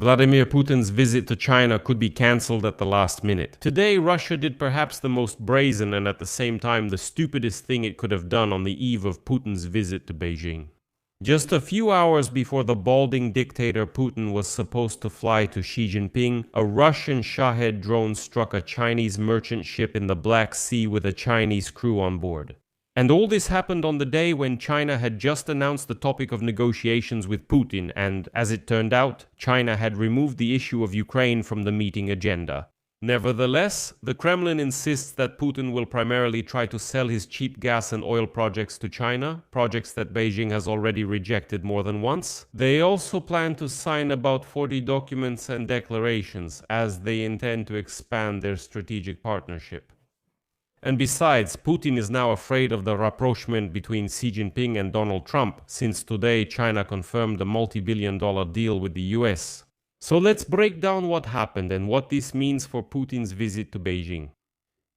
Vladimir Putin's visit to China could be cancelled at the last minute. Today, Russia did perhaps the most brazen and at the same time the stupidest thing it could have done on the eve of Putin's visit to Beijing. Just a few hours before the balding dictator Putin was supposed to fly to Xi Jinping, a Russian Shahed drone struck a Chinese merchant ship in the Black Sea with a Chinese crew on board. And all this happened on the day when China had just announced the topic of negotiations with Putin, and, as it turned out, China had removed the issue of Ukraine from the meeting agenda. Nevertheless, the Kremlin insists that Putin will primarily try to sell his cheap gas and oil projects to China, projects that Beijing has already rejected more than once. They also plan to sign about 40 documents and declarations, as they intend to expand their strategic partnership. And besides, Putin is now afraid of the rapprochement between Xi Jinping and Donald Trump, since today China confirmed a multi-billion-dollar deal with the US. So let's break down what happened and what this means for Putin's visit to Beijing.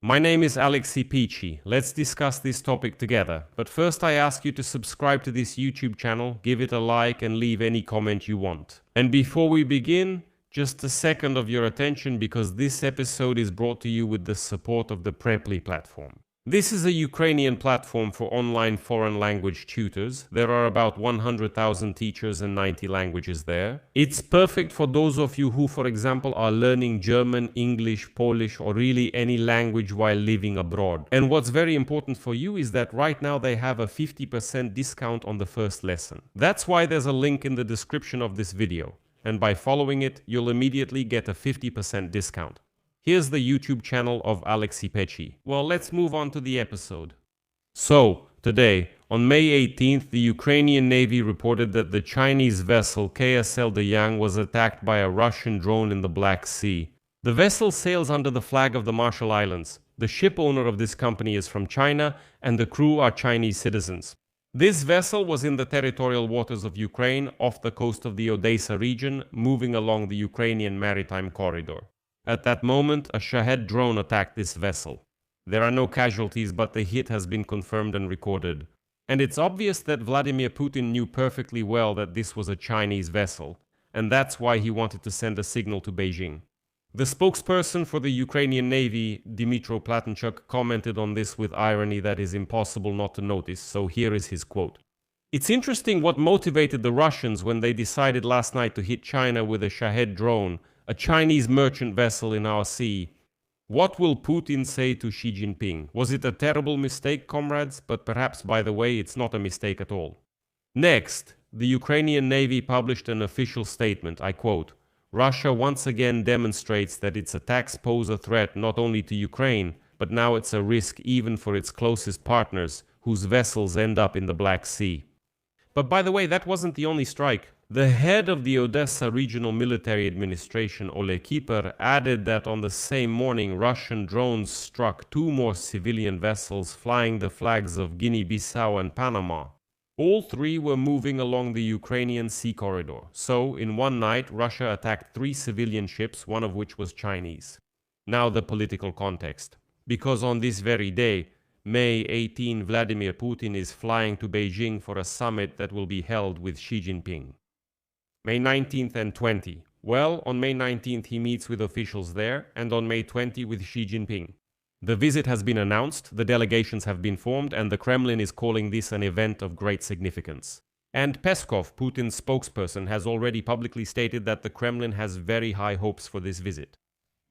My name is Alexei Peachy. Let's discuss this topic together. But first I ask you to subscribe to this YouTube channel, give it a like and leave any comment you want. And before we begin, just a second of your attention because this episode is brought to you with the support of the Preply platform. This is a Ukrainian platform for online foreign language tutors. There are about 100,000 teachers and 90 languages there. It's perfect for those of you who, for example, are learning German, English, Polish, or really any language while living abroad. And what's very important for you is that right now they have a 50% discount on the first lesson. That's why there's a link in the description of this video. And by following it, you'll immediately get a 50% discount. Here's the YouTube channel of Alexei Peachy. Well, let's move on to the episode. So, today, on May 18th, the Ukrainian Navy reported that the Chinese vessel KSL Deyang was attacked by a Russian drone in the Black Sea. The vessel sails under the flag of the Marshall Islands. The ship owner of this company is from China, and the crew are Chinese citizens. This vessel was in the territorial waters of Ukraine, off the coast of the Odessa region, moving along the Ukrainian maritime corridor. At that moment, a Shahed drone attacked this vessel. There are no casualties, but the hit has been confirmed and recorded. And it's obvious that Vladimir Putin knew perfectly well that this was a Chinese vessel, and that's why he wanted to send a signal to Beijing. The spokesperson for the Ukrainian Navy, Dmytro Platonchuk, commented on this with irony that is impossible not to notice, so here is his quote. It's interesting what motivated the Russians when they decided last night to hit China with a Shahed drone, a Chinese merchant vessel in our sea. What will Putin say to Xi Jinping? Was it a terrible mistake, comrades? But perhaps, by the way, it's not a mistake at all. Next, the Ukrainian Navy published an official statement. I quote, Russia once again demonstrates that its attacks pose a threat not only to Ukraine, but now it's a risk even for its closest partners, whose vessels end up in the Black Sea. But by the way, that wasn't the only strike. The head of the Odessa Regional Military Administration, Oleg Kiper, added that on the same morning Russian drones struck 2 more civilian vessels flying the flags of Guinea-Bissau and Panama. All 3 were moving along the Ukrainian sea corridor. So, in one night, Russia attacked 3 civilian ships, one of which was Chinese. Now the political context. Because on this very day, May 18, Vladimir Putin is flying to Beijing for a summit that will be held with Xi Jinping. May 19th and 20. Well, on May 19th he meets with officials there, and on May 20 with Xi Jinping. The visit has been announced, the delegations have been formed, and the Kremlin is calling this an event of great significance. And Peskov, Putin's spokesperson, has already publicly stated that the Kremlin has very high hopes for this visit.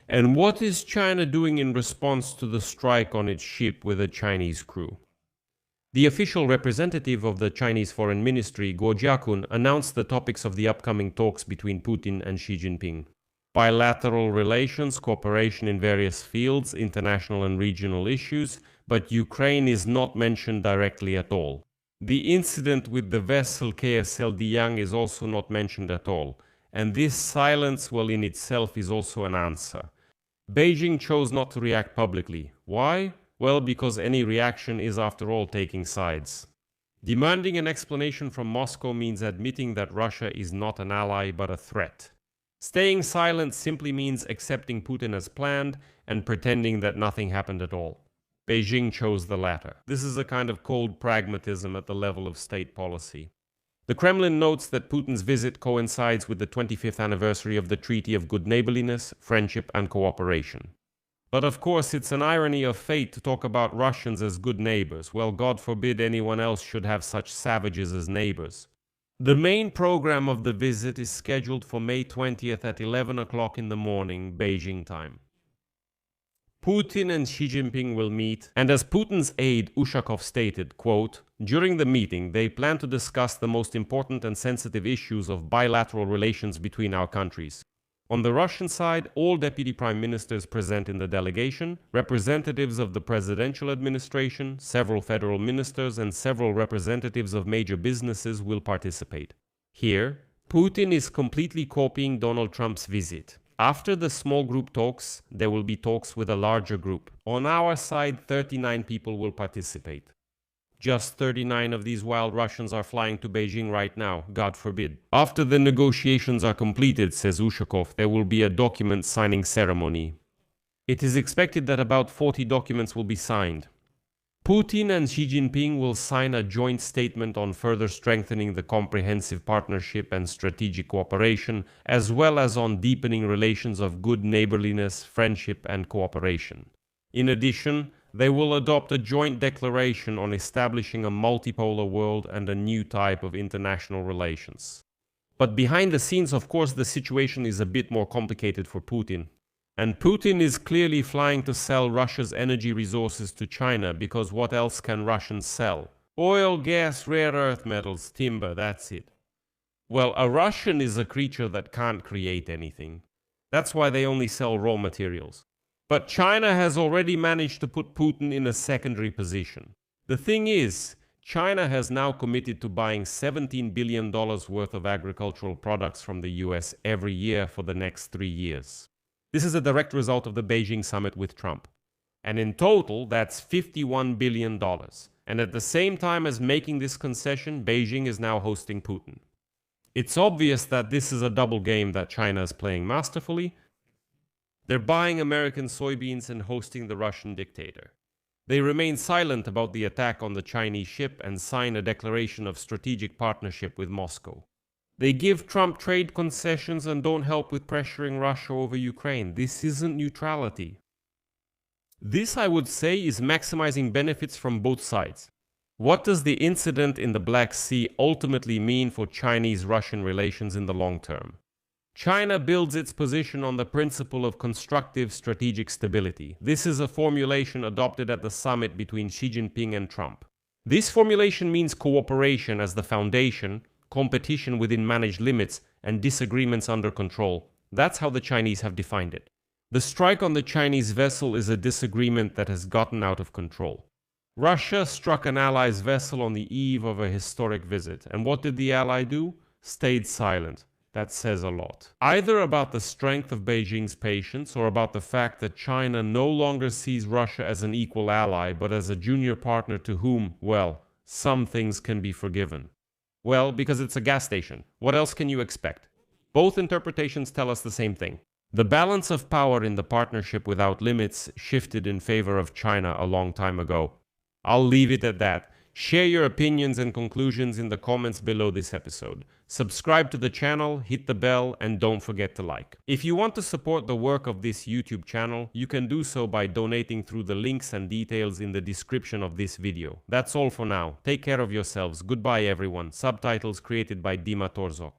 And what is China doing in response to the strike on its ship with a Chinese crew? The official representative of the Chinese Foreign Ministry, Guo Jiakun, announced the topics of the upcoming talks between Putin and Xi Jinping. Bilateral relations, cooperation in various fields, international and regional issues, but Ukraine is not mentioned directly at all. The incident with the vessel KSL Deyang is also not mentioned at all, and this silence, well, in itself is also an answer. Beijing chose not to react publicly. Why? Well, because any reaction is, after all, taking sides. Demanding an explanation from Moscow means admitting that Russia is not an ally but a threat. Staying silent simply means accepting Putin as planned and pretending that nothing happened at all. Beijing chose the latter. This is a kind of cold pragmatism at the level of state policy. The Kremlin notes that Putin's visit coincides with the 25th anniversary of the Treaty of Good Neighborliness, Friendship and Cooperation. But of course, it's an irony of fate to talk about Russians as good neighbors. Well, God forbid anyone else should have such savages as neighbors. The main program of the visit is scheduled for May 20th at 11 o'clock in the morning, Beijing time. Putin and Xi Jinping will meet, and as Putin's aide Ushakov stated, quote, during the meeting they plan to discuss the most important and sensitive issues of bilateral relations between our countries. On the Russian side, all deputy prime ministers present in the delegation, representatives of the presidential administration, several federal ministers, and several representatives of major businesses will participate. Here, Putin is completely copying Donald Trump's visit. After the small group talks, there will be talks with a larger group. On our side, 39 people will participate. Just 39 of these wild Russians are flying to Beijing right now, God forbid. After the negotiations are completed, says Ushakov, there will be a document signing ceremony. It is expected that about 40 documents will be signed. Putin and Xi Jinping will sign a joint statement on further strengthening the comprehensive partnership and strategic cooperation, as well as on deepening relations of good neighborliness, friendship and cooperation. In addition, they will adopt a joint declaration on establishing a multipolar world and a new type of international relations. But behind the scenes, of course, the situation is a bit more complicated for Putin. And Putin is clearly flying to sell Russia's energy resources to China, because what else can Russians sell? Oil, gas, rare earth metals, timber, that's it. Well, a Russian is a creature that can't create anything. That's why they only sell raw materials. But China has already managed to put Putin in a secondary position. The thing is, China has now committed to buying $17 billion worth of agricultural products from the US every year for the next 3 years. This is a direct result of the Beijing summit with Trump. And in total, that's $51 billion. And at the same time as making this concession, Beijing is now hosting Putin. It's obvious that this is a double game that China is playing masterfully. They're buying American soybeans and hosting the Russian dictator. They remain silent about the attack on the Chinese ship and sign a declaration of strategic partnership with Moscow. They give Trump trade concessions and don't help with pressuring Russia over Ukraine. This isn't neutrality. This, I would say, is maximizing benefits from both sides. What does the incident in the Black Sea ultimately mean for Chinese-Russian relations in the long term? China builds its position on the principle of constructive strategic stability. This is a formulation adopted at the summit between Xi Jinping and Trump. This formulation means cooperation as the foundation, competition within managed limits, and disagreements under control. That's how the Chinese have defined it. The strike on the Chinese vessel is a disagreement that has gotten out of control. Russia struck an ally's vessel on the eve of a historic visit, and what did the ally do? Stayed silent. That says a lot. Either about the strength of Beijing's patience, or about the fact that China no longer sees Russia as an equal ally, but as a junior partner to whom, well, some things can be forgiven. Well, because it's a gas station. What else can you expect? Both interpretations tell us the same thing. The balance of power in the partnership without limits shifted in favor of China a long time ago. I'll leave it at that. Share your opinions and conclusions in the comments below this episode. Subscribe to the channel, hit the bell, and don't forget to like. If you want to support the work of this YouTube channel, you can do so by donating through the links and details in the description of this video. That's all for now. Take care of yourselves. Goodbye everyone. Subtitles created by Dima Torzok.